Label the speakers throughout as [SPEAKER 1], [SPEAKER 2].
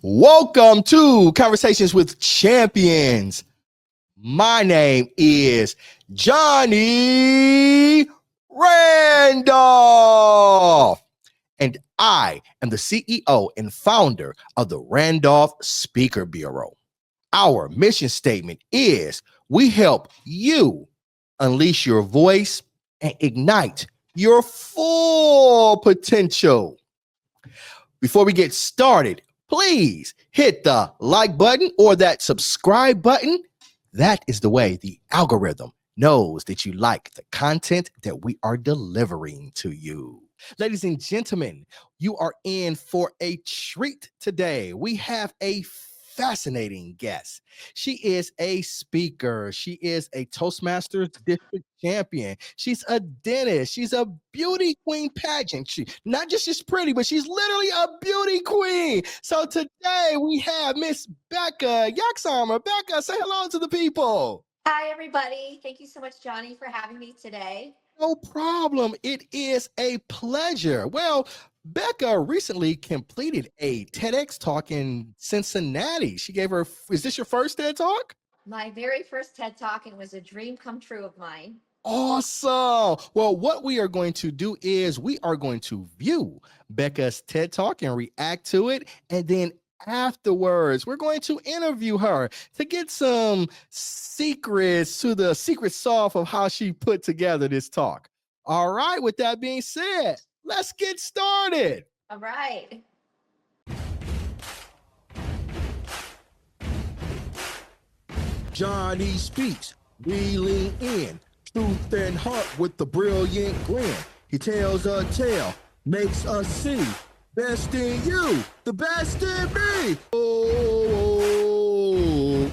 [SPEAKER 1] Welcome to Conversations with Champions. My name is Johnny Randolph, and I am the CEO and founder of the Randolph Speaker Bureau. Our mission statement is we help you unleash your voice and ignite your full potential. Before we get started, please hit the like button or that subscribe button. That is the way the algorithm knows that you like the content that we are delivering to you. Ladies and gentlemen, you are in for a treat today. We have a fascinating guest. She is a speaker. She is a Toastmasters district champion. She's a dentist. She's a beauty queen pageant. She not just pretty, but she's literally a beauty queen. So today we have Miss Bekah Yoxthimer. Bekah, say hello to the people.
[SPEAKER 2] Hi, everybody. Thank you so much, Johnny, for having me today.
[SPEAKER 1] No problem. It is a pleasure. Well, Bekah recently completed a TEDx talk in Cincinnati. She gave her, is this your first TED talk?
[SPEAKER 2] My very first TED Talk, and it was a dream come true of mine.
[SPEAKER 1] Awesome. Well, what we are going to do is we are going to view Bekah's TED talk and react to it. And then afterwards, we're going to interview her to get some secrets to the secret sauce of how she put together this talk. All right. With that being said, let's get started.
[SPEAKER 2] All right.
[SPEAKER 1] Johnny speaks. We lean in. Truth and heart with the brilliant grin. He tells a tale, makes us see. Best in you, the best in me. Oh.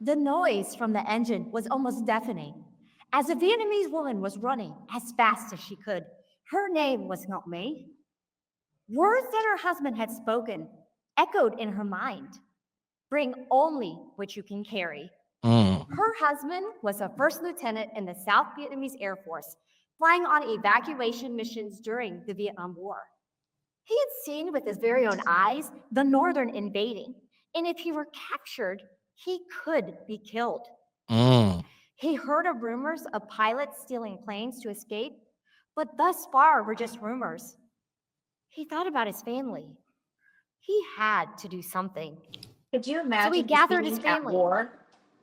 [SPEAKER 3] The noise from the engine was almost deafening, as a Vietnamese woman was running as fast as she could. Her name was not May. Words that her husband had spoken echoed in her mind. Bring only what you can carry. Her husband was a first lieutenant in the South Vietnamese Air Force, flying on evacuation missions during the Vietnam War. He had seen with his very own eyes the Northern invading, and if he were captured, he could be killed. He heard of rumors of pilots stealing planes to escape, but thus far were just rumors. He thought about his family. He had to do something.
[SPEAKER 2] Could you imagine?
[SPEAKER 3] So he gathered his
[SPEAKER 2] being at
[SPEAKER 3] family.
[SPEAKER 2] war?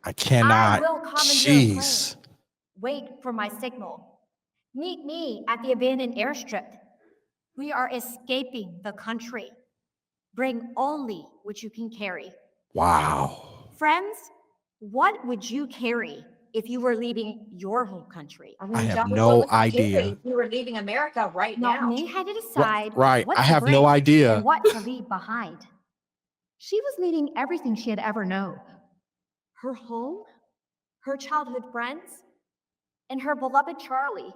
[SPEAKER 1] I cannot.
[SPEAKER 3] I will commandeer a plane. Wait for my signal. Meet me at the abandoned airstrip. We are escaping the country. Bring only what you can carry.
[SPEAKER 1] Wow.
[SPEAKER 3] Friends, what would you carry if you were leaving your home country?
[SPEAKER 1] I have no idea.
[SPEAKER 2] If you were leaving America right now.
[SPEAKER 3] Not me had to decide
[SPEAKER 1] Right.
[SPEAKER 3] what
[SPEAKER 1] I
[SPEAKER 3] to
[SPEAKER 1] have
[SPEAKER 3] bring
[SPEAKER 1] no idea.
[SPEAKER 3] and what to leave behind. She was leaving everything she had ever known. Her home, her childhood friends, and her beloved Charlie,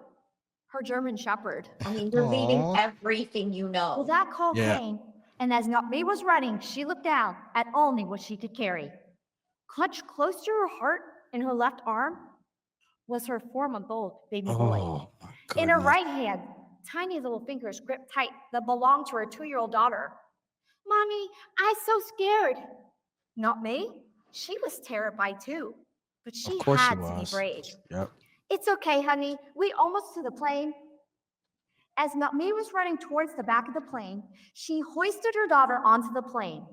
[SPEAKER 3] her German Shepherd.
[SPEAKER 2] I mean, you're leaving everything you know.
[SPEAKER 3] Well, that call came, and as Not Me was running, she looked down at only what she could carry. Clutched close to her heart in her left arm was her 4-month-old baby boy. In her right hand, tiny little fingers gripped tight that belonged to her 2-year-old daughter. Mommy, I'm so scared. Not me. She was terrified too, but she had to be brave.
[SPEAKER 1] Yep.
[SPEAKER 3] It's okay, honey. We almost to the plane. As Not Me was running towards the back of the plane, she hoisted her daughter onto the plane.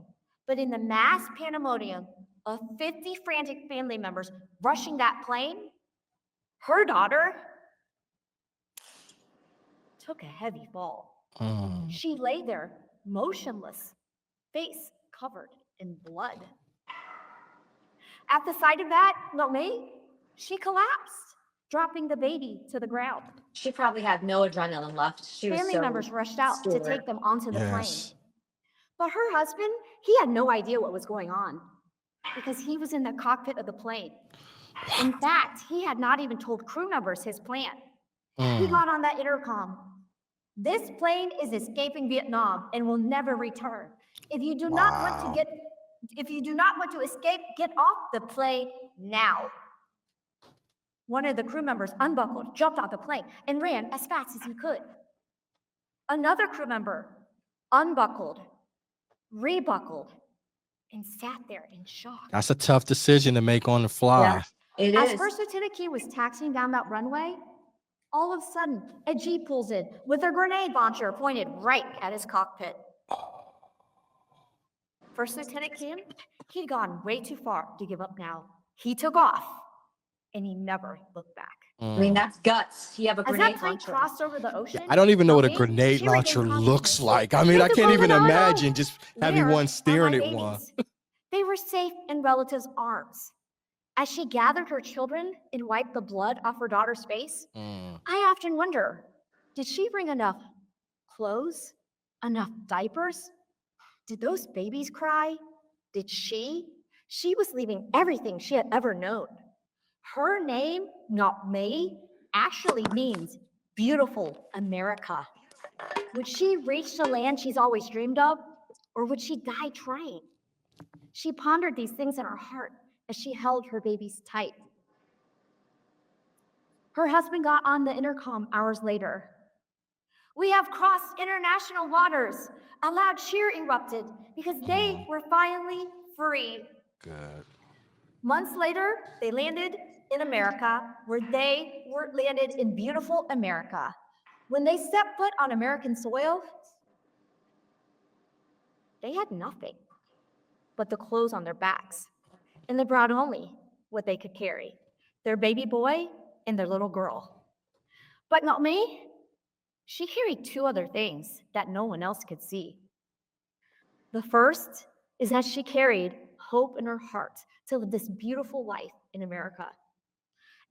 [SPEAKER 3] But in the mass pandemonium of 50 frantic family members rushing that plane, her daughter took a heavy fall. She lay there, motionless, face covered in blood. At the sight of that, Not Me, she collapsed, dropping the baby to the ground.
[SPEAKER 2] She probably had no adrenaline left.
[SPEAKER 3] Family members rushed out to take them onto the plane. But her husband, he had no idea what was going on because he was in the cockpit of the plane. In fact, he had not even told crew members his plan. He got on that intercom. This plane is escaping Vietnam and will never return. If you do not want to escape, get off the plane now. One of the crew members unbuckled, jumped off the plane, and ran as fast as he could. Another crew member unbuckled, rebuckled, and sat there in shock.
[SPEAKER 1] That's a tough decision to make on the fly.
[SPEAKER 2] It
[SPEAKER 3] As
[SPEAKER 2] is.
[SPEAKER 3] First Lieutenant Kim was taxiing down that runway, all of a sudden, a Jeep pulls in with a grenade launcher pointed right at his cockpit. First Lieutenant Kim, he'd gone way too far to give up now. He took off, and he never looked back.
[SPEAKER 2] I mean, that's guts. You have a
[SPEAKER 3] As
[SPEAKER 2] grenade
[SPEAKER 3] that plane
[SPEAKER 2] launcher.
[SPEAKER 3] crossed over the ocean,
[SPEAKER 1] I don't even know what a
[SPEAKER 3] Naomi,
[SPEAKER 1] grenade
[SPEAKER 3] she regained
[SPEAKER 1] launcher looks
[SPEAKER 3] consciousness.
[SPEAKER 1] like. I mean, I
[SPEAKER 3] With the
[SPEAKER 1] can't even
[SPEAKER 3] golden olive,
[SPEAKER 1] imagine just having
[SPEAKER 3] there
[SPEAKER 1] one
[SPEAKER 3] are
[SPEAKER 1] staring
[SPEAKER 3] my
[SPEAKER 1] at one.
[SPEAKER 3] babies. They were safe in relatives' arms. As she gathered her children and wiped the blood off her daughter's face, I often wonder, did she bring enough clothes, enough diapers? Did those babies cry? Did she? She was leaving everything she had ever known. Her name, not me, actually means beautiful America. Would she reach the land she's always dreamed of, or would she die trying? She pondered these things in her heart as she held her babies tight. Her husband got on the intercom hours later. "We have crossed international waters." A loud cheer erupted because they were finally free.
[SPEAKER 1] Good.
[SPEAKER 3] Months later, they landed in America, where they were landed in beautiful America. When they stepped foot on American soil, they had nothing but the clothes on their backs, and they brought only what they could carry, their baby boy and their little girl. But not me. She carried two other things that no one else could see. The first is that she carried hope in her heart to live this beautiful life in America.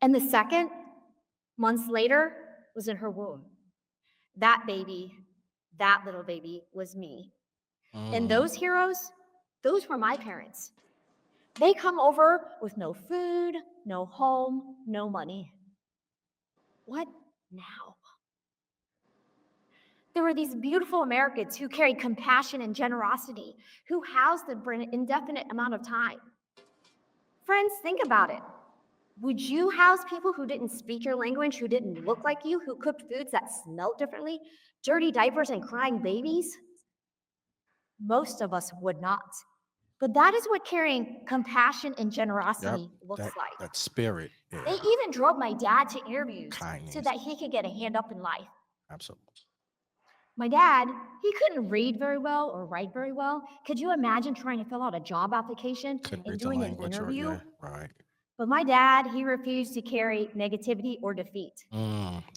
[SPEAKER 3] And the second, months later, was in her womb. That baby, that little baby, was me. And those heroes, those were my parents. They come over with no food, no home, no money. What now? There were these beautiful Americans who carried compassion and generosity, who housed them for an indefinite amount of time. Friends, think about it. Would you house people who didn't speak your language, who didn't look like you, who cooked foods that smelled differently, dirty diapers and crying babies? Most of us would not. But that is what carrying compassion and generosity looks like.
[SPEAKER 1] That spirit. Yeah.
[SPEAKER 3] They even drove my dad to interviews
[SPEAKER 1] Kindness.
[SPEAKER 3] so that he could get a hand up in life.
[SPEAKER 1] Absolutely.
[SPEAKER 3] My dad, he couldn't read very well or write very well. Could you imagine trying to fill out a job application
[SPEAKER 1] Couldn't
[SPEAKER 3] and
[SPEAKER 1] read the
[SPEAKER 3] doing an
[SPEAKER 1] language or
[SPEAKER 3] interview?
[SPEAKER 1] yeah, right.
[SPEAKER 3] But my dad, he refused to carry negativity or defeat.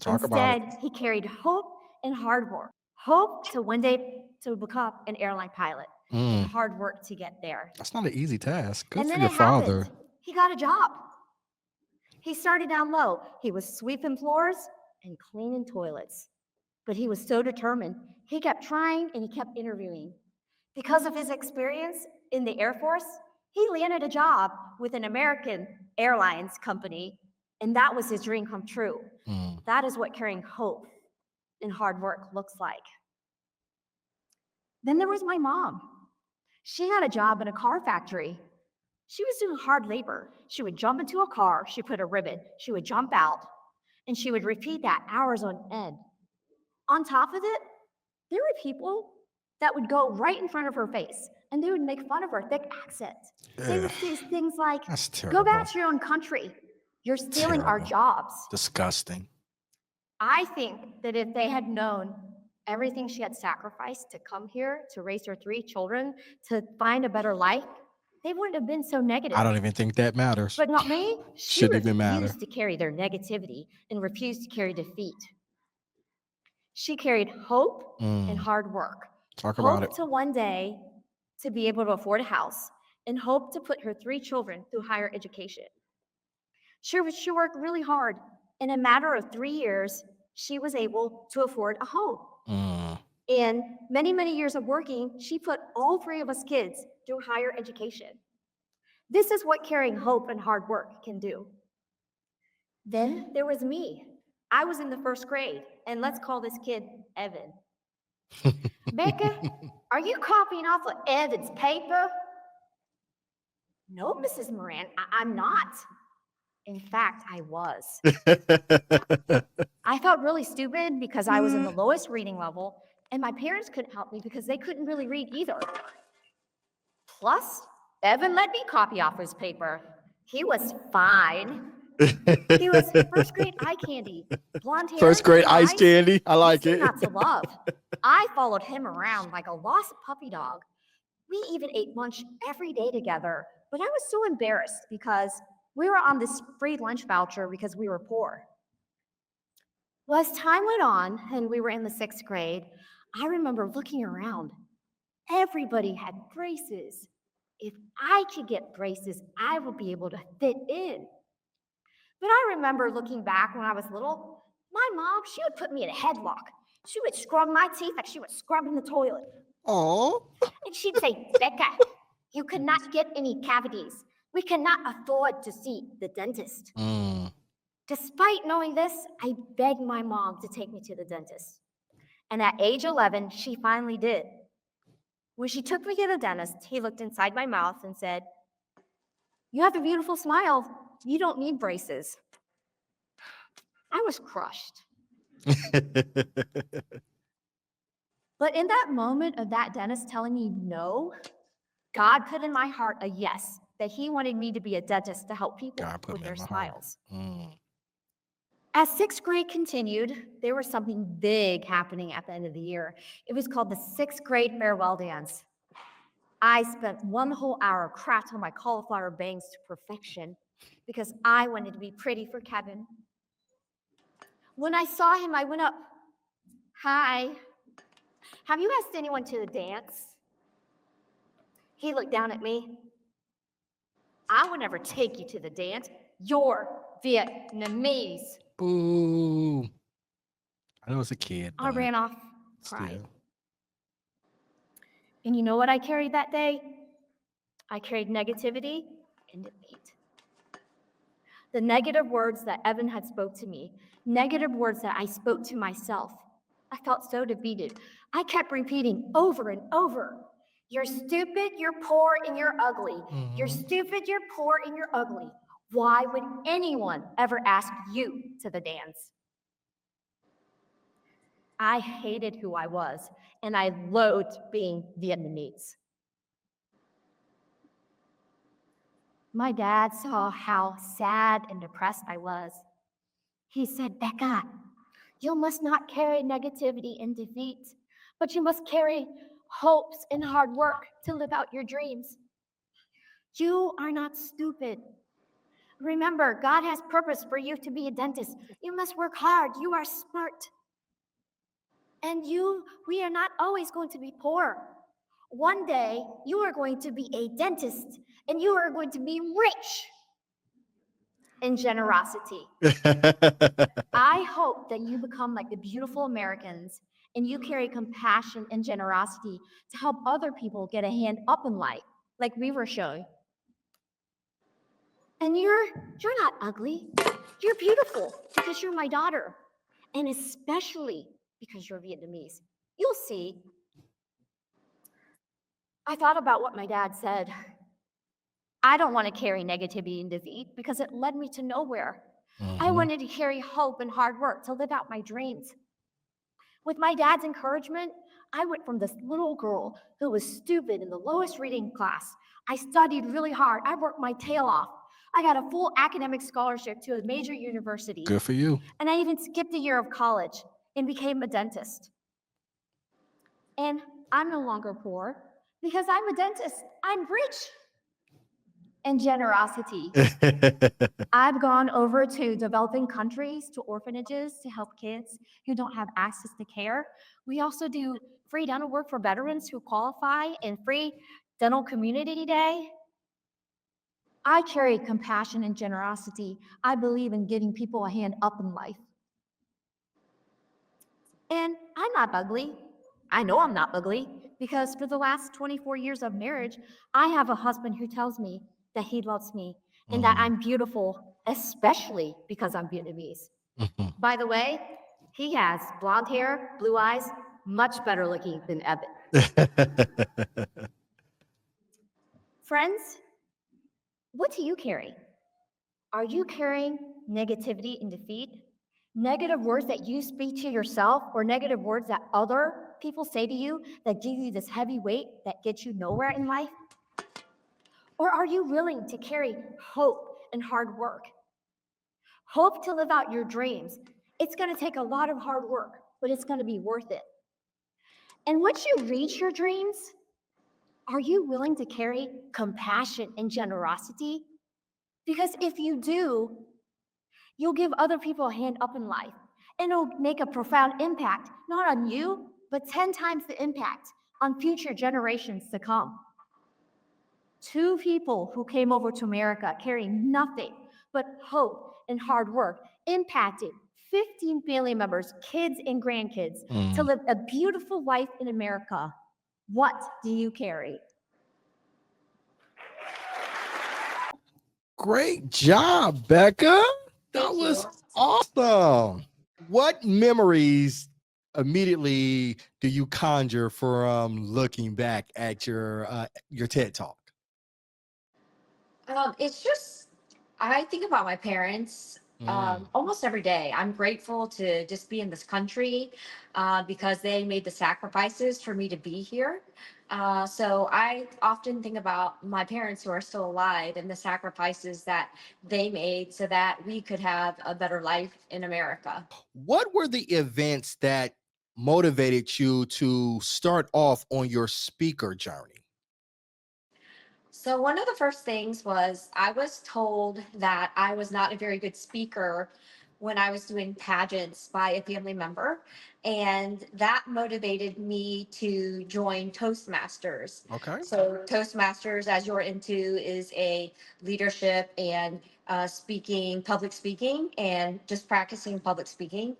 [SPEAKER 1] Talk about it.
[SPEAKER 3] Instead, he carried hope and hard work. Hope to one day to become an airline pilot, and hard work to get there.
[SPEAKER 1] That's not an easy task. Good
[SPEAKER 3] And
[SPEAKER 1] for
[SPEAKER 3] then
[SPEAKER 1] your
[SPEAKER 3] it
[SPEAKER 1] father.
[SPEAKER 3] happened. He got a job. He started down low. He was sweeping floors and cleaning toilets. But he was so determined. He kept trying and he kept interviewing. Because of his experience in the Air Force, he landed a job with an American Airlines company, and that was his dream come true. That is what carrying hope and hard work looks like. Then there was my mom. She had a job in a car factory. She was doing hard labor. She would jump into a car, she put a ribbon, she would jump out, and she would repeat that hours on end. On top of it, there were people that would go right in front of her face, and they would make fun of her thick accent. They would say things like,
[SPEAKER 1] That's terrible.
[SPEAKER 3] "Go back to your own country. You're stealing our
[SPEAKER 1] Terrible.
[SPEAKER 3] jobs."
[SPEAKER 1] Disgusting.
[SPEAKER 3] I think that if they had known everything she had sacrificed to come here, to raise her 3 children, to find a better life, they wouldn't have been so negative.
[SPEAKER 1] I don't even think that matters.
[SPEAKER 3] But not me. She
[SPEAKER 1] Shouldn't even matter.
[SPEAKER 3] refused to carry their negativity and refused to carry defeat. She carried hope and hard work.
[SPEAKER 1] Talk about
[SPEAKER 3] Hope
[SPEAKER 1] it.
[SPEAKER 3] to one day to be able to afford a house, and hope to put her 3 children through higher education. She worked really hard. In a matter of 3 years, she was able to afford a home. And many, many years of working, she put all 3 of us kids through higher education. This is what carrying hope and hard work can do. Then there was me. I was in the 1st grade, and let's call this kid Evan. "Bekah, are you copying off of Evan's paper?" "No, Mrs. Moran, I'm not." In fact, I was. I felt really stupid because I was in the lowest reading level, and my parents couldn't help me because they couldn't really read either. Plus, Evan let me copy off his paper. He was fine. He was first grade eye candy, blonde hair,
[SPEAKER 1] First grade
[SPEAKER 3] blue
[SPEAKER 1] ice
[SPEAKER 3] eyes,
[SPEAKER 1] candy. I like
[SPEAKER 3] easy
[SPEAKER 1] it.
[SPEAKER 3] not to love. I followed him around like a lost puppy dog. We even ate lunch every day together, but I was so embarrassed because we were on this free lunch voucher because we were poor. Well, as time went on and we were in the 6th grade, I remember looking around. Everybody had braces. If I could get braces, I would be able to fit in. But I remember looking back when I was little, my mom, she would put me in a headlock. She would scrub my teeth like she was scrubbing the toilet.
[SPEAKER 1] Oh.
[SPEAKER 3] And she'd say, Becca, you cannot get any cavities. We cannot afford to see the dentist. Despite knowing this, I begged my mom to take me to the dentist. And at age 11, she finally did. When she took me to the dentist, he looked inside my mouth and said, "You have a beautiful smile. You don't need braces." I was crushed. But in that moment of that dentist telling me no, God put in my heart a yes, that he wanted me to be a dentist to help people with their smiles. As 6th grade continued, there was something big happening at the end of the year. It was called the 6th grade farewell dance. I spent one whole hour crafting my cauliflower bangs to perfection because I wanted to be pretty for Kevin. When I saw him, I went up, "Hi, have you asked anyone to the dance?" He looked down at me. "I would never take you to the dance. You're Vietnamese."
[SPEAKER 1] Boo. I know it's a kid.
[SPEAKER 3] I ran off, cried.
[SPEAKER 1] Still.
[SPEAKER 3] And you know what I carried that day? I carried negativity and defeat. The negative words that Evan had spoke to me, negative words that I spoke to myself. I felt so defeated. I kept repeating over and over, "You're stupid, you're poor, and you're ugly. You're stupid, you're poor, and you're ugly. Why would anyone ever ask you to the dance?" I hated who I was, and I loathed being Vietnamese. My dad saw how sad and depressed I was. He said, "Becca, you must not carry negativity and defeat, but you must carry hopes and hard work to live out your dreams. You are not stupid. Remember, God has purpose for you to be a dentist. You must work hard. You are smart. And we are not always going to be poor. One day, you are going to be a dentist, and you are going to be rich in generosity. I hope that you become like the beautiful Americans and you carry compassion and generosity to help other people get a hand up in life, like we were showing. And you're not ugly. You're beautiful because you're my daughter, and especially because you're Vietnamese. You'll see." I thought about what my dad said. I don't want to carry negativity and defeat because it led me to nowhere. I wanted to carry hope and hard work to live out my dreams. With my dad's encouragement, I went from this little girl who was stupid in the lowest reading class. I studied really hard. I worked my tail off. I got a full academic scholarship to a major university.
[SPEAKER 1] Good for you.
[SPEAKER 3] And I even skipped a year of college and became a dentist. And I'm no longer poor because I'm a dentist. I'm rich. And generosity. I've gone over to developing countries, to orphanages to help kids who don't have access to care. We also do free dental work for veterans who qualify and free dental community day. I carry compassion and generosity. I believe in giving people a hand up in life. And I'm not ugly. I know I'm not ugly because for the last 24 years of marriage, I have a husband who tells me that he loves me and that I'm beautiful, especially because I'm Vietnamese. By the way, he has blonde hair, blue eyes, much better looking than Evan. Friends, what do you carry? Are you carrying negativity and defeat? Negative words that you speak to yourself or negative words that other people say to you that give you this heavy weight that gets you nowhere in life? Or are you willing to carry hope and hard work? Hope to live out your dreams. It's going to take a lot of hard work, but it's going to be worth it. And once you reach your dreams, are you willing to carry compassion and generosity? Because if you do, you'll give other people a hand up in life, and it'll make a profound impact, not on you, but 10 times the impact on future generations to come. 2 people who came over to America carrying nothing but hope and hard work impacted 15 family members, kids and grandkids, to live a beautiful life in America. What do you carry?
[SPEAKER 1] Great job, Bekah. That
[SPEAKER 2] Thank
[SPEAKER 1] was
[SPEAKER 2] you.
[SPEAKER 1] awesome. What memories immediately do you conjure from looking back at your TED Talk?
[SPEAKER 2] It's just, I think about my parents
[SPEAKER 1] Mm.
[SPEAKER 2] almost every day. I'm grateful to just be in this country because they made the sacrifices for me to be here. So I often think about my parents who are still alive and the sacrifices that they made so that we could have a better life in America.
[SPEAKER 1] What were the events that motivated you to start off on your speaker journey?
[SPEAKER 2] So one of the first things was I was told that I was not a very good speaker when I was doing pageants by a family member. And that motivated me to join Toastmasters.
[SPEAKER 1] Okay.
[SPEAKER 2] So Toastmasters, as you're into, is a leadership and speaking, public speaking, and just practicing public speaking.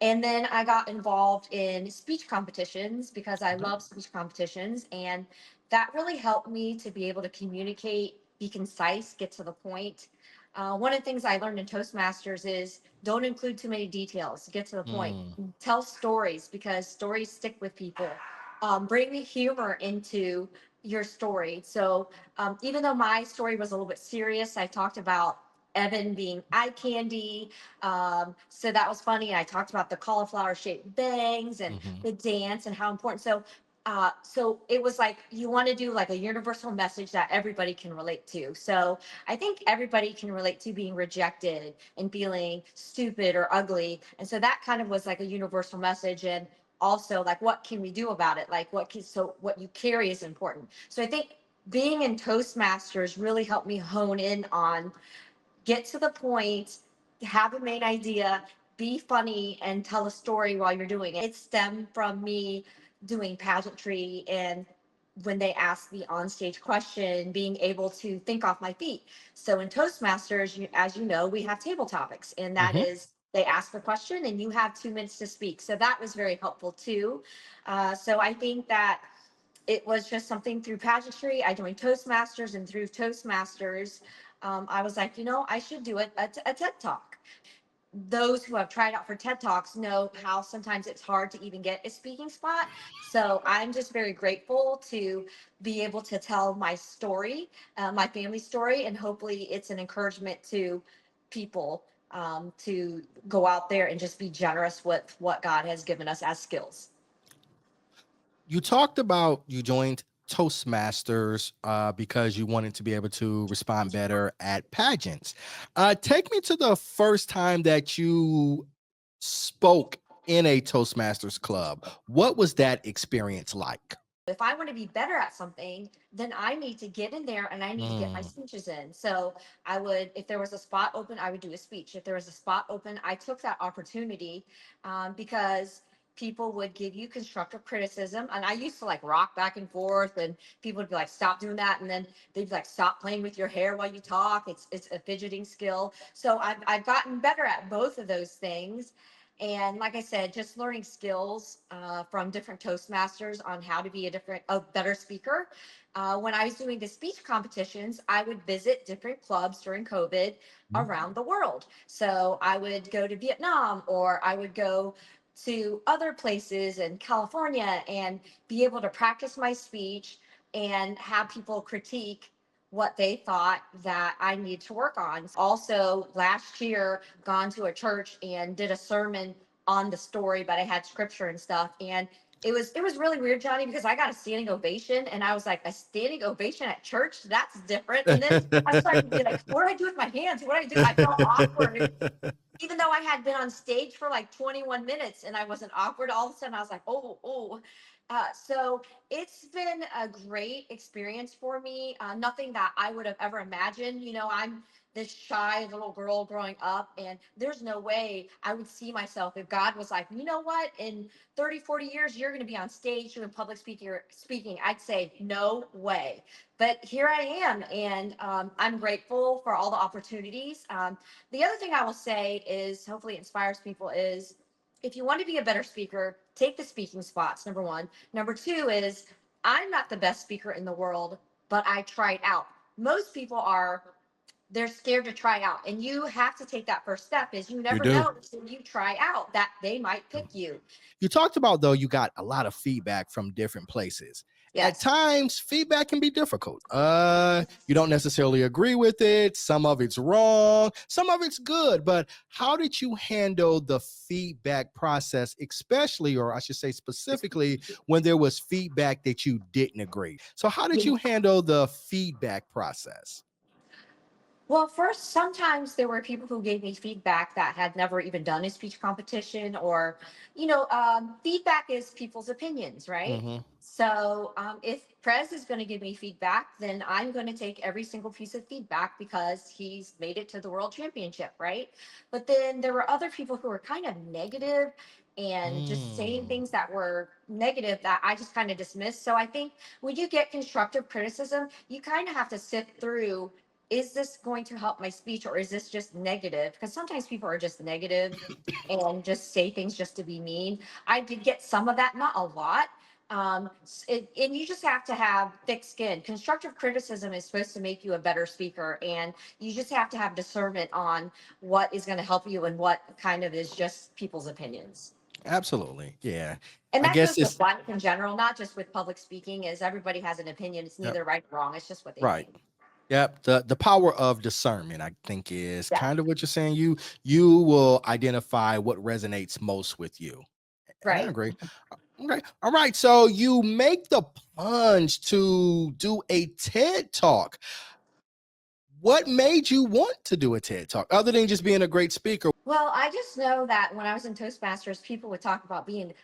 [SPEAKER 2] And then I got involved in speech competitions because I
[SPEAKER 1] Okay.
[SPEAKER 2] love speech competitions. And that really helped me to be able to communicate, be concise, get to the point. One of the things I learned in Toastmasters is don't include too many details, get to the point.
[SPEAKER 1] Mm.
[SPEAKER 2] Tell stories because stories stick with people. Bring the humor into your story. So even though my story was a little bit serious, I talked about Evan being eye candy. So that was funny. I talked about the cauliflower shaped bangs and
[SPEAKER 1] Mhm.
[SPEAKER 2] the dance and how important. So it was like you want to do like a universal message that everybody can relate to. So I think everybody can relate to being rejected and feeling stupid or ugly. And so that kind of was like a universal message. And also like what can we do about it? Like so what you carry is important. So I think being in Toastmasters really helped me hone in on get to the point, have a main idea, be funny, and tell a story while you're doing it. It stemmed from me doing pageantry and when they asked the onstage question, being able to think off my feet. So in Toastmasters, as you know, we have table topics, and that
[SPEAKER 1] Mhm.
[SPEAKER 2] is they ask a question and you have 2 minutes to speak. So that was very helpful too. So I think that it was just something through pageantry. I joined Toastmasters, and through Toastmasters, I was like, I should do a TED Talk. Those who have tried out for TED Talks know how sometimes it's hard to even get a speaking spot. So I'm just very grateful to be able to tell my story, my family story, and hopefully it's an encouragement to people to go out there and just be generous with what God has given us as skills.
[SPEAKER 1] You talked about you joined Toastmasters because you wanted to be able to respond better at pageants. Take me to the first time that you spoke in a Toastmasters club. What was that experience like?
[SPEAKER 2] If I want to be better at something, then I need to get in there and I need to get my
[SPEAKER 1] Mm.
[SPEAKER 2] speeches in. So I would, if there was a spot open, I would do a speech. If there was a spot open, I took that opportunity because people would give you constructive criticism. And I used to like rock back and forth, and people would be like, stop doing that. And then they'd be like, stop playing with your hair while you talk. It's a fidgeting skill. So I've gotten better at both of those things. And like I said, just learning skills from different Toastmasters on how to be a better speaker. When I was doing the speech competitions, I would visit different clubs during COVID around the world. So I would go to Vietnam, or I would go to other places in California and be able to practice my speech and have people critique what they thought that I need to work on. Also, last year, gone to a church and did a sermon on the story, but I had scripture and stuff. And it was really weird, Johnny, because I got a standing ovation, and I was like, a standing ovation at church? That's different. And then I started to be like, what do I do with my hands? What do I do? I felt awkward, even though I had been on stage for like 21 minutes and I wasn't awkward. All of a sudden, I was like, oh. So it's been a great experience for me. Nothing that I would have ever imagined. I'm this shy little girl growing up, and there's no way I would see myself if God was like, you know what, in 30, 40 years, you're going to be on stage doing public speaking. I'd say, no way. But here I am, and I'm grateful for all the opportunities. The other thing I will say is, hopefully it inspires people, is if you want to be a better speaker, take the speaking spots, number one. Number two is, I'm not the best speaker in the world, but I tried out. Most people are, they're scared to try out, and you have to take that first step. Is you
[SPEAKER 1] You
[SPEAKER 2] never
[SPEAKER 1] do.
[SPEAKER 2] know until you try out that they might pick you.
[SPEAKER 1] You talked about, though, you got a lot of feedback from different places. At
[SPEAKER 2] Yes.
[SPEAKER 1] times, feedback can be difficult. You don't necessarily agree with it. Some of it's wrong, some of it's good. But how did you handle the feedback process, especially, or I should say specifically, when there was feedback that you didn't agree? So how did you handle the feedback process?
[SPEAKER 2] Well, first, sometimes there were people who gave me feedback that had never even done a speech competition, or, feedback is people's opinions, right?
[SPEAKER 1] Hmm.
[SPEAKER 2] So if Prez is going to give me feedback, then I'm going to take every single piece of feedback because he's made it to the world championship, right? But then there were other people who were kind of negative and just saying
[SPEAKER 1] Mm.
[SPEAKER 2] things that were negative that I just kind of dismissed. So I think when you get constructive criticism, you kind of have to sift through, is this going to help my speech, or is this just negative? Because sometimes people are just negative and just say things just to be mean. I did get some of that, not a lot. And you just have to have thick skin. Constructive criticism is supposed to make you a better speaker, and you just have to have discernment on what is going to help you and what kind of is just people's opinions.
[SPEAKER 1] Absolutely. Yeah.
[SPEAKER 2] And
[SPEAKER 1] I
[SPEAKER 2] that
[SPEAKER 1] guess
[SPEAKER 2] goes with
[SPEAKER 1] it's
[SPEAKER 2] life in general, not just with public speaking. Is everybody has an opinion. It's
[SPEAKER 1] yep,
[SPEAKER 2] neither right or wrong. It's just what they
[SPEAKER 1] right.
[SPEAKER 2] think.
[SPEAKER 1] Yep, the power of discernment, I think, is
[SPEAKER 2] Yeah.
[SPEAKER 1] kind of what you're saying. You will identify what resonates most with you, and I
[SPEAKER 2] Right.
[SPEAKER 1] agree. Okay, all right. So you make the plunge to do a TED talk. What made you want to do a TED talk, other than just being a great speaker?
[SPEAKER 2] Well, I just know that when I was in Toastmasters, people would talk about doing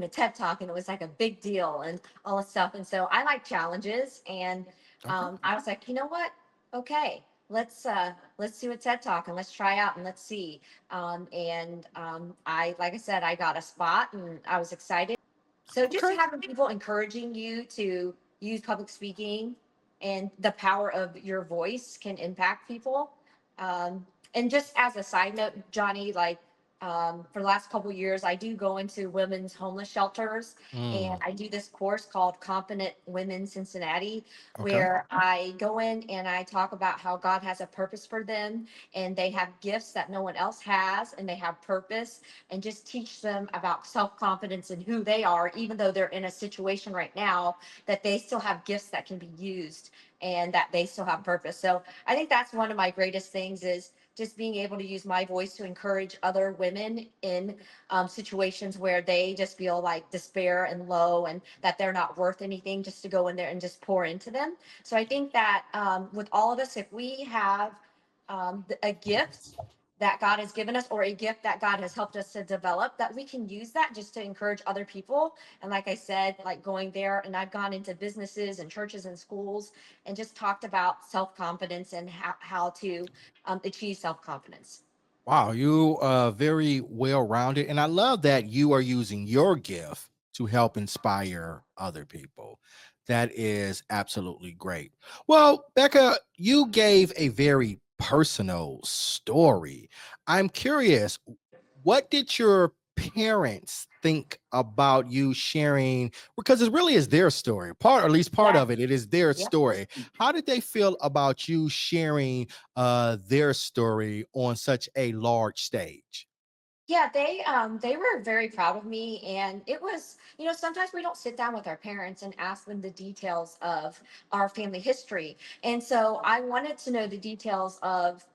[SPEAKER 2] a TED talk, and it was like a big deal and all this stuff. And so I like challenges, and
[SPEAKER 1] Okay,
[SPEAKER 2] I was like, you know what? Okay, let's do a TED talk and let's try out and let's see. Like I said, I got a spot and I was excited. So just
[SPEAKER 1] okay.
[SPEAKER 2] having people encouraging you to use public speaking and the power of your voice can impact people. And just as a side note, Johnny, like for the last couple of years, I do go into women's homeless shelters, and
[SPEAKER 1] Mm,
[SPEAKER 2] I do this course called Confident Women Cincinnati,
[SPEAKER 1] okay.
[SPEAKER 2] where I go in and I talk about how God has a purpose for them, and they have gifts that no one else has, and they have purpose, and just teach them about self-confidence and who they are, even though they're in a situation right now, that they still have gifts that can be used and that they still have purpose. So I think that's one of my greatest things, is just being able to use my voice to encourage other women in situations where they just feel like despair and low, and that they're not worth anything, just to go in there and just pour into them. So I think that with all of us, if we have a gift that God has given us, or a gift that God has helped us to develop, that we can use that just to encourage other people. And like I said, like going there, and I've gone into businesses and churches and schools and just talked about self-confidence and how to achieve self-confidence.
[SPEAKER 1] Wow, you are very well rounded. And I love that you are using your gift to help inspire other people. That is absolutely great. Well, Becca, you gave a very personal story. I'm curious, what did your parents think about you sharing? Because it really is their story, part, or at least part
[SPEAKER 2] Yeah.
[SPEAKER 1] of it, it is their
[SPEAKER 2] Yeah.
[SPEAKER 1] story. How did they feel about you sharing their story on such a large stage?
[SPEAKER 2] Yeah, they were very proud of me, and it was, sometimes we don't sit down with our parents and ask them the details of our family history. And so I wanted to know the details of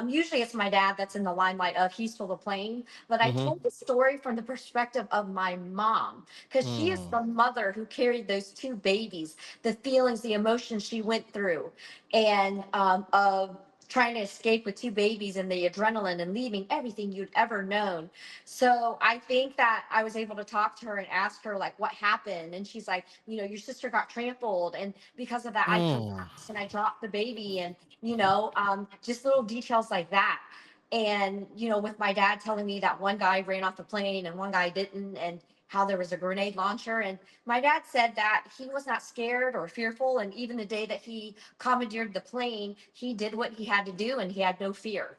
[SPEAKER 2] Usually it's my dad that's in the limelight of He's Full of Plane, but I
[SPEAKER 1] Mm-hmm.
[SPEAKER 2] told the story from the perspective of my mom because she is
[SPEAKER 1] Mm.
[SPEAKER 2] the mother who carried those two babies, the feelings, the emotions she went through, and of trying to escape with two babies and the adrenaline and leaving everything you'd ever known. So I think that I was able to talk to her and ask her like what happened, and she's like, your sister got trampled, and because of that I
[SPEAKER 1] Mm.
[SPEAKER 2] collapsed and I dropped the baby, and just little details like that. And, with my dad telling me that one guy ran off the plane and one guy didn't, and how there was a grenade launcher. And my dad said that he was not scared or fearful. And even the day that he commandeered the plane, he did what he had to do and he had no fear.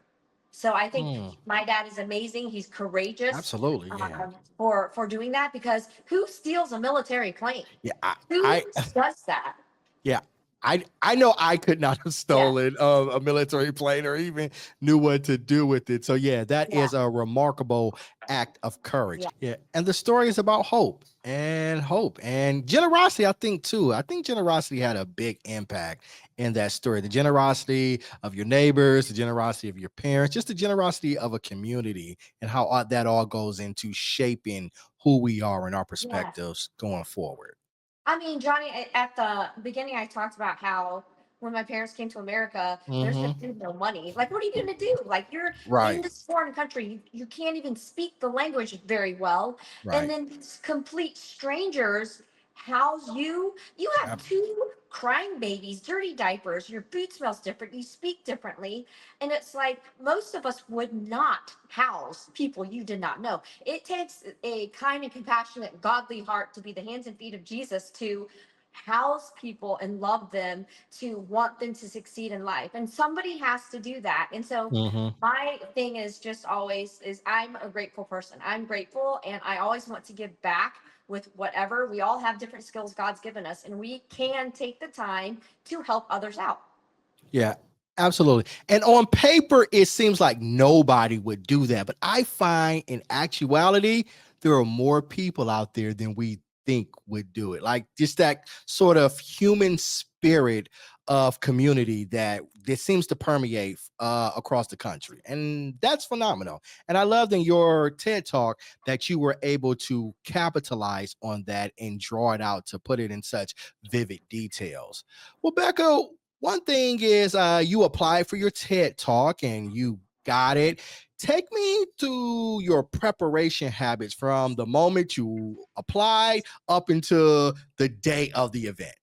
[SPEAKER 2] So I think
[SPEAKER 1] Mm.
[SPEAKER 2] my dad is amazing. He's courageous
[SPEAKER 1] Absolutely, yeah.
[SPEAKER 2] for doing that, because who steals a military plane?
[SPEAKER 1] Yeah,
[SPEAKER 2] Who
[SPEAKER 1] I
[SPEAKER 2] does that?
[SPEAKER 1] yeah, I know I could not have
[SPEAKER 2] Yeah,
[SPEAKER 1] stolen a military plane or even knew what to do with it. So yeah, that
[SPEAKER 2] yeah,
[SPEAKER 1] is a remarkable act of courage.
[SPEAKER 2] yeah,
[SPEAKER 1] Yeah, and the story is about hope and generosity. I think too. I think generosity had a big impact in that story. The generosity of your neighbors, the generosity of your parents, just the generosity of a community, and how that all goes into shaping who we are and our
[SPEAKER 2] yeah.
[SPEAKER 1] perspectives going forward.
[SPEAKER 2] I mean, Johnny, at the beginning, I talked about how when my parents came to America, there's
[SPEAKER 1] Hmm.
[SPEAKER 2] no money. Like, what are you going to do? Like, you're in
[SPEAKER 1] Right.
[SPEAKER 2] this foreign country, you can't even speak the language very well. And
[SPEAKER 1] Right.
[SPEAKER 2] then these complete strangers house you. You have
[SPEAKER 1] Ab-
[SPEAKER 2] two crying babies, dirty diapers, your food smells different, you speak differently. And it's like most of us would not house people you did not know. It takes a kind and compassionate, godly heart to be the hands and feet of Jesus to house people and love them, to want them to succeed in life. And somebody has to do that. And so
[SPEAKER 1] Mhm.
[SPEAKER 2] my thing is just always is I'm a grateful person. I'm grateful and I always want to give back with whatever. We all have different skills God's given us, and we can take the time to help others out.
[SPEAKER 1] Yeah, absolutely. And on paper, it seems like nobody would do that. But I find in actuality, there are more people out there than we think would do it. Like just that sort of human spirit of community that seems to permeate across the country. And that's phenomenal. And I loved in your TED talk that you were able to capitalize on that and draw it out to put it in such vivid details. Well, Becca, one thing is you applied for your TED talk and you got it. Take me to your preparation habits from the moment you applied up until the day of the event.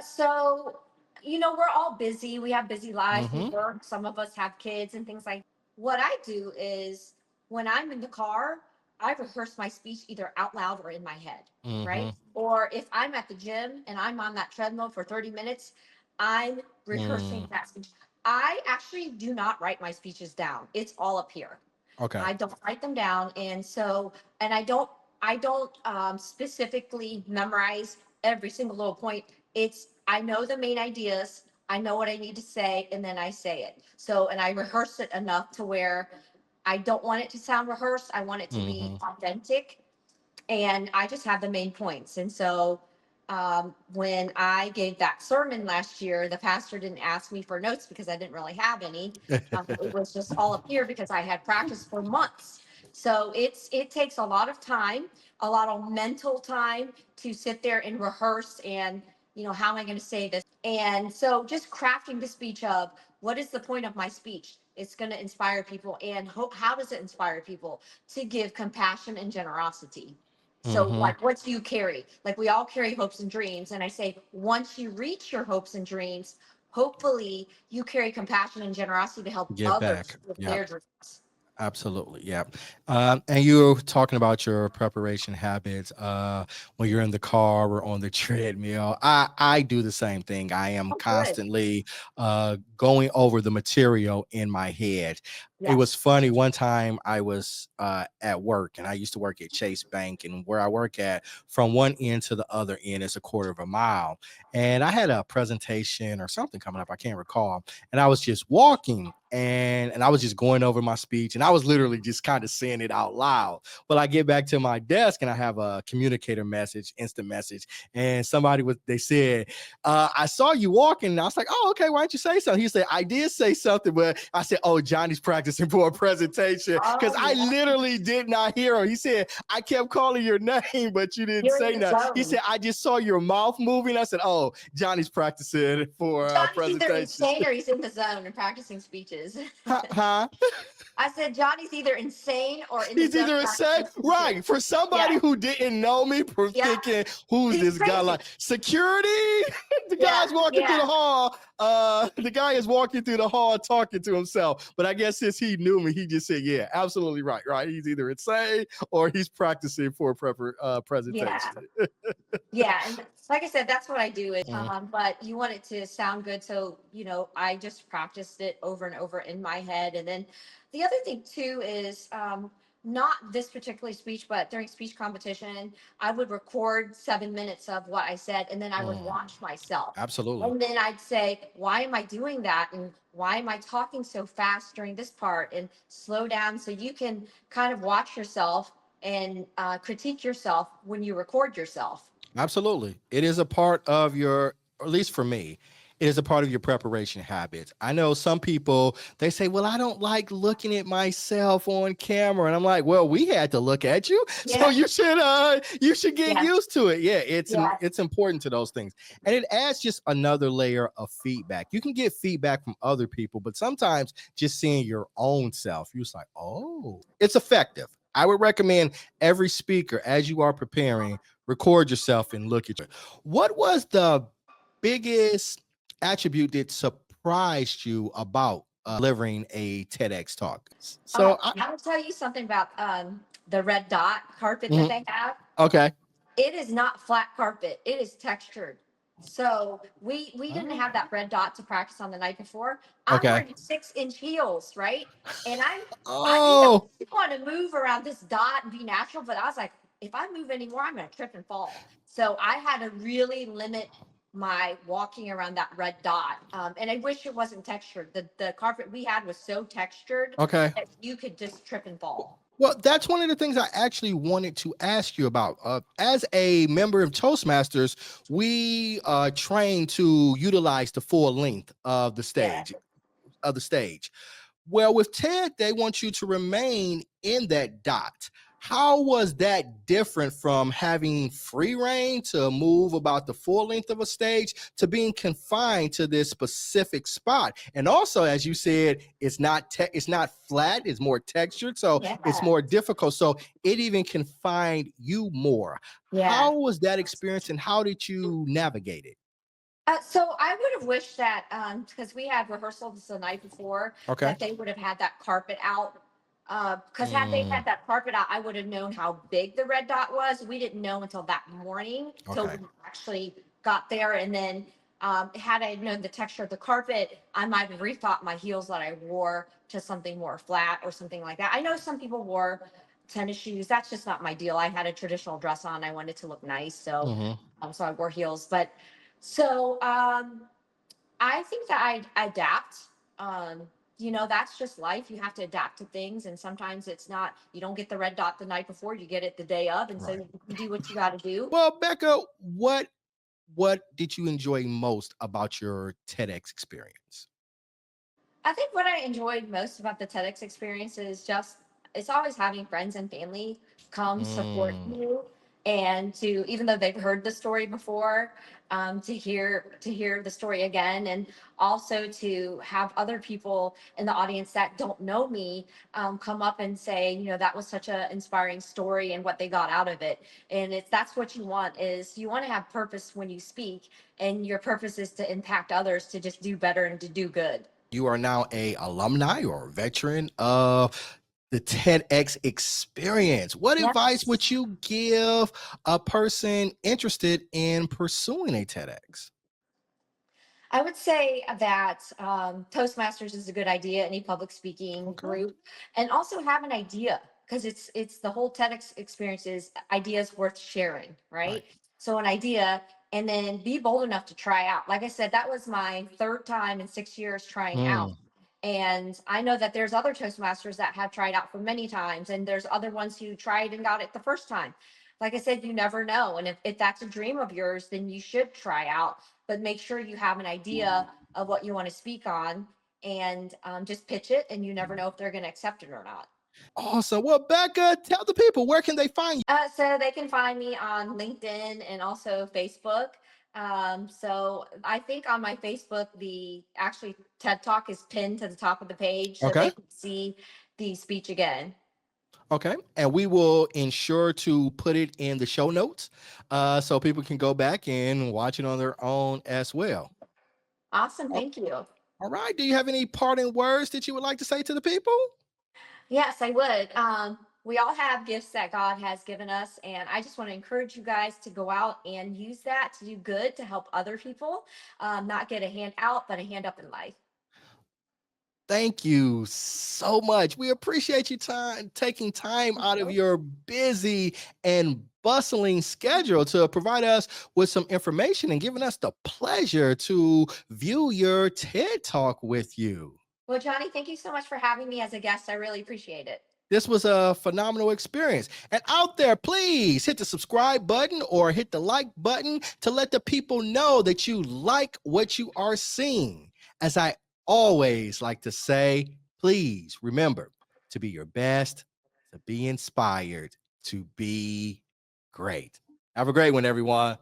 [SPEAKER 2] So, we're all busy. We have busy lives. We
[SPEAKER 1] Mm-hmm.
[SPEAKER 2] work. Some of us have kids and things like. What I do is when I'm in the car, I rehearse my speech either out loud or in my head, right?
[SPEAKER 1] Mm-hmm.
[SPEAKER 2] Or if I'm at the gym and I'm on that treadmill for 30 minutes, I'm rehearsing
[SPEAKER 1] Mm.
[SPEAKER 2] that speech. I actually do not write my speeches down. It's all up here.
[SPEAKER 1] Okay.
[SPEAKER 2] I don't write them down, and so and I don't specifically memorize every single little point. It's I know the main ideas, I know what I need to say, and then I say it. So and I rehearse it enough to where I don't want it to sound rehearsed. I want it to be
[SPEAKER 1] Mm-hmm.
[SPEAKER 2] authentic, and I just have the main points. And so when I gave that sermon last year, the pastor didn't ask me for notes because I didn't really have any. It was just all up here because I had practiced for months. So it takes a lot of time, a lot of mental time to sit there and rehearse and how am I going to say this? And so just crafting the speech of what is the point of my speech? It's going to inspire people, and hope. How does it inspire people? To give compassion and generosity. So,
[SPEAKER 1] Mm-hmm.
[SPEAKER 2] like, what do you carry? Like, we all carry hopes and dreams. And I say, once you reach your hopes and dreams, hopefully you carry compassion and generosity to help
[SPEAKER 1] Give back.
[SPEAKER 2] others with
[SPEAKER 1] Yep.
[SPEAKER 2] their dreams.
[SPEAKER 1] Absolutely. Yeah. And you're talking about your preparation habits when you're in the car or on the treadmill. I do the same thing. I am
[SPEAKER 2] Oh, good.
[SPEAKER 1] constantly going over the material in my head. It was
[SPEAKER 2] Yes.
[SPEAKER 1] funny. One time I was at work, and I used to work at Chase Bank, and where I work at, from one end to the other end is a quarter of a mile. And I had a presentation or something coming up, I can't recall. And I was just walking, and I was just going over my speech, and I was literally just kind of saying it out loud. Well, I get back to my desk, and I have a communicator message, instant message, and they said, I saw you walking. And I was like, oh, okay, why don't you say something? He said, I did say something, but I said, oh, Johnny's practicing for a presentation, because
[SPEAKER 2] Oh,
[SPEAKER 1] I
[SPEAKER 2] yeah.
[SPEAKER 1] literally did not hear him. He said, I kept calling your name, but you didn't
[SPEAKER 2] You're in
[SPEAKER 1] say
[SPEAKER 2] the
[SPEAKER 1] nothing. He
[SPEAKER 2] zone.
[SPEAKER 1] said, I just saw your mouth moving. I said, oh, Johnny's practicing for a
[SPEAKER 2] Johnny's either
[SPEAKER 1] presentation.
[SPEAKER 2] insane or he's in the zone and practicing speeches.
[SPEAKER 1] Huh?
[SPEAKER 2] I said Johnny's either insane or in the
[SPEAKER 1] He's
[SPEAKER 2] zone
[SPEAKER 1] either
[SPEAKER 2] practicing
[SPEAKER 1] insane, right?
[SPEAKER 2] speeches.
[SPEAKER 1] For somebody
[SPEAKER 2] Yeah,
[SPEAKER 1] who didn't know me, for
[SPEAKER 2] yeah.
[SPEAKER 1] thinking, who's
[SPEAKER 2] He's
[SPEAKER 1] this guy?
[SPEAKER 2] crazy.
[SPEAKER 1] Like, security? The
[SPEAKER 2] Yeah,
[SPEAKER 1] guy's walking through
[SPEAKER 2] yeah.
[SPEAKER 1] the hall. The guy is walking through the hall talking to himself. But I guess since he knew me, he just said, yeah, absolutely right. He's either insane or he's practicing for a presentation.
[SPEAKER 2] Yeah. Yeah, and like I said, that's what I do.
[SPEAKER 1] Mhm.
[SPEAKER 2] But you want it to sound good, so I just practiced it over and over in my head. And then the other thing too is not this particular speech, but during speech competition, I would record 7 minutes of what I said, and then I would watch myself.
[SPEAKER 1] Absolutely.
[SPEAKER 2] And then I'd say, why am I doing that? And why am I talking so fast during this part? And slow down so you can kind of watch yourself and critique yourself when you record yourself.
[SPEAKER 1] Absolutely. It is a part of your, or at least for me, it is a part of your preparation habits. I know some people, they say, well, I don't like looking at myself on camera. And I'm like, well, we had to look at you. So
[SPEAKER 2] Yeah.
[SPEAKER 1] you should get
[SPEAKER 2] Yeah.
[SPEAKER 1] used to it. Yeah, it's
[SPEAKER 2] Yeah.
[SPEAKER 1] it's important to those things. And it adds just another layer of feedback. You can get feedback from other people, but sometimes just seeing your own self, you're just like, oh, it's effective. I would recommend every speaker, as you are preparing, record yourself and look at you. What was the biggest attribute that surprised you about delivering a TEDx talk? So,
[SPEAKER 2] I will tell you something about the red dot carpet that
[SPEAKER 1] Mhm.
[SPEAKER 2] they have.
[SPEAKER 1] Okay.
[SPEAKER 2] It is not flat carpet. It is textured. So we didn't have that red dot to practice on the night before. I'm
[SPEAKER 1] Okay.
[SPEAKER 2] wearing 6-inch heels, right? And I
[SPEAKER 1] Oh,
[SPEAKER 2] want to move around this dot and be natural, but I was like, if I move anymore, I'm gonna trip and fall. So I had to really limit my walking around that red dot. And I wish it wasn't textured. The carpet we had was so textured
[SPEAKER 1] okay.
[SPEAKER 2] that you could just trip and fall.
[SPEAKER 1] Well, that's one of the things I actually wanted to ask you about. As a member of Toastmasters, we train to utilize the full length of the
[SPEAKER 2] Yeah.
[SPEAKER 1] stage. Well, with TED, they want you to remain in that dot. How was that different from having free reign to move about the full length of a stage to being confined to this specific spot? And also, as you said, it's not flat, it's more textured, so it's
[SPEAKER 2] Yeah.
[SPEAKER 1] more difficult. So it even confined you more.
[SPEAKER 2] Yeah.
[SPEAKER 1] How was that experience, and how did you navigate it?
[SPEAKER 2] So I would have wished that because we had rehearsals the night before
[SPEAKER 1] Okay.
[SPEAKER 2] that they would have had that carpet out. Because had they
[SPEAKER 1] Mm,
[SPEAKER 2] had that carpet out, I would have known how big the red dot was. We didn't know until that morning, till
[SPEAKER 1] okay.
[SPEAKER 2] we actually got there. And then had I known the texture of the carpet, I might have rethought my heels that I wore to something more flat or something like that. I know some people wore tennis shoes. That's just not my deal. I had a traditional dress on. I wanted to look nice, so
[SPEAKER 1] Mhm.
[SPEAKER 2] so I wore heels. But so I think that I adapt. That's just life. You have to adapt to things, and sometimes it's not. You don't get the red dot the night before; you get it the day of, and so
[SPEAKER 1] Right.
[SPEAKER 2] you do what you got to do.
[SPEAKER 1] Well, Becca, what did you enjoy most about your TEDx experience?
[SPEAKER 2] I think what I enjoyed most about the TEDx experience is just it's always having friends and family come support
[SPEAKER 1] Mm,
[SPEAKER 2] you, and to even though they've heard the story before, to hear the story again, and also to have other people in the audience that don't know me come up and say, that was such an inspiring story and what they got out of it. And that's what you want, is you want to have purpose when you speak, and your purpose is to impact others to just do better and to do good.
[SPEAKER 1] you are now a alumni or veteran of the TEDx experience. What advice
[SPEAKER 2] Yes.
[SPEAKER 1] would you give a person interested in pursuing a TEDx?
[SPEAKER 2] I would say that Toastmasters is a good idea. Any public speaking
[SPEAKER 1] Okay.
[SPEAKER 2] group, and also have an idea, because it's the whole TEDx experience is ideas worth sharing,
[SPEAKER 1] Right.
[SPEAKER 2] right? So an idea, and then be bold enough to try out. Like I said, that was my third time in 6 years trying out.
[SPEAKER 1] Mm.
[SPEAKER 2] And I know that there's other Toastmasters that have tried out for many times, and there's other ones who tried and got it the first time. Like I said, you never know. And if that's a dream of yours, then you should try out, but make sure you have an idea of what you want to speak on, and just pitch it. And you never know if they're going to accept it or not.
[SPEAKER 1] Awesome. Well, Becca, tell the people where can they find you?
[SPEAKER 2] So they can find me on LinkedIn and also Facebook. So I think on my Facebook, the actually TED Talk is pinned to the top of the page, so
[SPEAKER 1] Okay.
[SPEAKER 2] they can see the speech again.
[SPEAKER 1] Okay. And we will ensure to put it in the show notes so people can go back and watch it on their own as well.
[SPEAKER 2] Awesome.
[SPEAKER 1] Al-
[SPEAKER 2] Thank you.
[SPEAKER 1] All right. Do you have any parting words that you would like to say to the people?
[SPEAKER 2] Yes, I would. We all have gifts that God has given us, and I just want to encourage you guys to go out and use that to do good, to help other people, not get a hand out, but a hand up in life.
[SPEAKER 1] Thank you so much. We appreciate you taking time out of your busy and bustling schedule to provide us with some information and giving us the pleasure to view your TED Talk with you.
[SPEAKER 2] Well, Johnny, thank you so much for having me as a guest. I really appreciate it.
[SPEAKER 1] This was a phenomenal experience. And out there, please hit the subscribe button or hit the like button to let the people know that you like what you are seeing. As I always like to say, please remember to be your best, to be inspired, to be great. Have a great one, everyone.